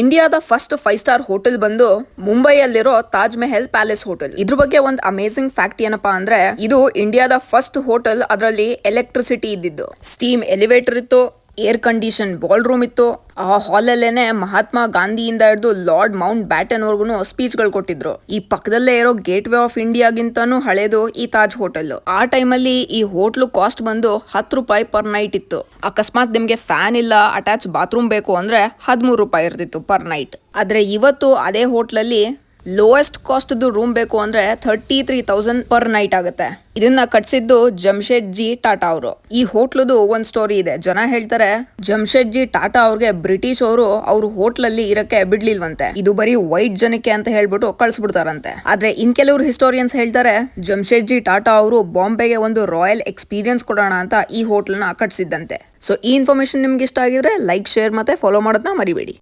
ಇಂಡಿಯಾದ first 5 star hotel ಬಂದು ಮುಂಬೈಯಲ್ಲಿರೋ Taj Mahal palace hotel. ಇದ್ರ ಬಗ್ಗೆ ಒಂದು ಅಮೇಸಿಂಗ್ ಫ್ಯಾಕ್ಟ್ ಏನಪ್ಪಾ ಅಂದ್ರೆ, ಇದು ಇಂಡಿಯಾದ ಫಸ್ಟ್ ಹೋಟೆಲ್. ಅದರಲ್ಲಿ ಎಲೆಕ್ಟ್ರಿಸಿಟಿ ಇದ್ದಿದ್ದು, ಸ್ಟೀಮ್ ಎಲಿವೇಟರ್ ಇತ್ತು, ಏರ್ ಕಂಡೀಷನ್ ಬಾಲ್ ರೂಮ್ ಇತ್ತು. ಆ ಹಾಲಲ್ಲೇನೆ ಮಹಾತ್ಮ ಗಾಂಧಿಯಿಂದ ಹಿಡಿದು ಲಾರ್ಡ್ ಮೌಂಟ್ ಬ್ಯಾಟನ್ ವರ್ಗುನು ಸ್ಪೀಚ್ ಗಳು ಕೊಟ್ಟಿದ್ರು. ಈ ಪಕ್ಕದಲ್ಲೇ ಇರೋ ಗೇಟ್ ವೇ ಆಫ್ ಇಂಡಿಯಾಗಿಂತಾನು ಹಳೇದು ಈ ತಾಜ್ ಹೋಟೆಲ್. ಆ ಟೈಮಲ್ಲಿ ಈ ಹೋಟ್ಲು ಕಾಸ್ಟ್ ಬಂದು 10 ರೂಪಾಯಿ ಪರ್ ನೈಟ್ ಇತ್ತು. ಅಕಸ್ಮಾತ್ ನಿಮ್ಗೆ ಫ್ಯಾನ್ ಇಲ್ಲ, ಅಟ್ಯಾಚ್ ಬಾತ್ರೂಮ್ ಬೇಕು ಅಂದ್ರೆ 13 ರೂಪಾಯಿ ಇರ್ತಿತ್ತು ಪರ್ ನೈಟ್. ಆದ್ರೆ ಇವತ್ತು ಅದೇ ಹೋಟ್ಲಲ್ಲಿ ಲೋಯೆಸ್ಟ್ ಕಾಸ್ಟ್ ರೂಮ್ ಬೇಕು ಅಂದ್ರೆ 33,000 ಪರ್ ನೈಟ್ ಆಗುತ್ತೆ. ಇದನ್ನ ಕಟ್ಸಿದ್ದು ಜಮ್ಶೆಡ್ ಜಿ ಟಾಟಾ ಅವರು. ಈ ಹೋಟ್ಲದು ಒಂದ್ ಸ್ಟೋರಿ ಇದೆ. ಜನ ಹೇಳ್ತಾರೆ ಜಮ್ಶೆಡ್ ಜಿ ಟಾಟಾ ಅವ್ರಿಗೆ ಬ್ರಿಟಿಷ್ ಅವರು ಅವ್ರ ಹೋಟ್ಲಲ್ಲಿ ಇರಕ್ಕೆ ಬಿಡ್ಲಿಲ್ವಂತೆ. ಇದು ಬರೀ ವೈಟ್ ಜನಕ್ಕೆ ಅಂತ ಹೇಳ್ಬಿಟ್ಟು ಕಳ್ಸ್ಬಿಡ್ತಾರಂತೆ. ಆದ್ರೆ ಇನ್ ಕೆಲವರು ಹಿಸ್ಟೋರಿಯನ್ಸ್ ಹೇಳ್ತಾರೆ ಜಮ್ಶೆಡ್ ಜಿ ಟಾಟಾ ಅವರು ಬಾಂಬೆಗೆ ಒಂದು ರಾಯಲ್ ಎಕ್ಸ್ಪೀರಿಯನ್ಸ್ ಕೊಡೋಣ ಅಂತ ಈ ಹೋಟ್ಲನ್ನ ಕಟ್ಸಿದ್ದಂತೆ. ಸೊ ಈ ಇನ್ಫಾರ್ಮೇಶನ್ ನಿಮ್ಗೆ ಇಷ್ಟ ಆಗಿದ್ರೆ ಲೈಕ್, ಶೇರ್ ಮತ್ತೆ ಫಾಲೋ ಮಾಡೋದನ್ನ ಮರಿಬೇಡಿ.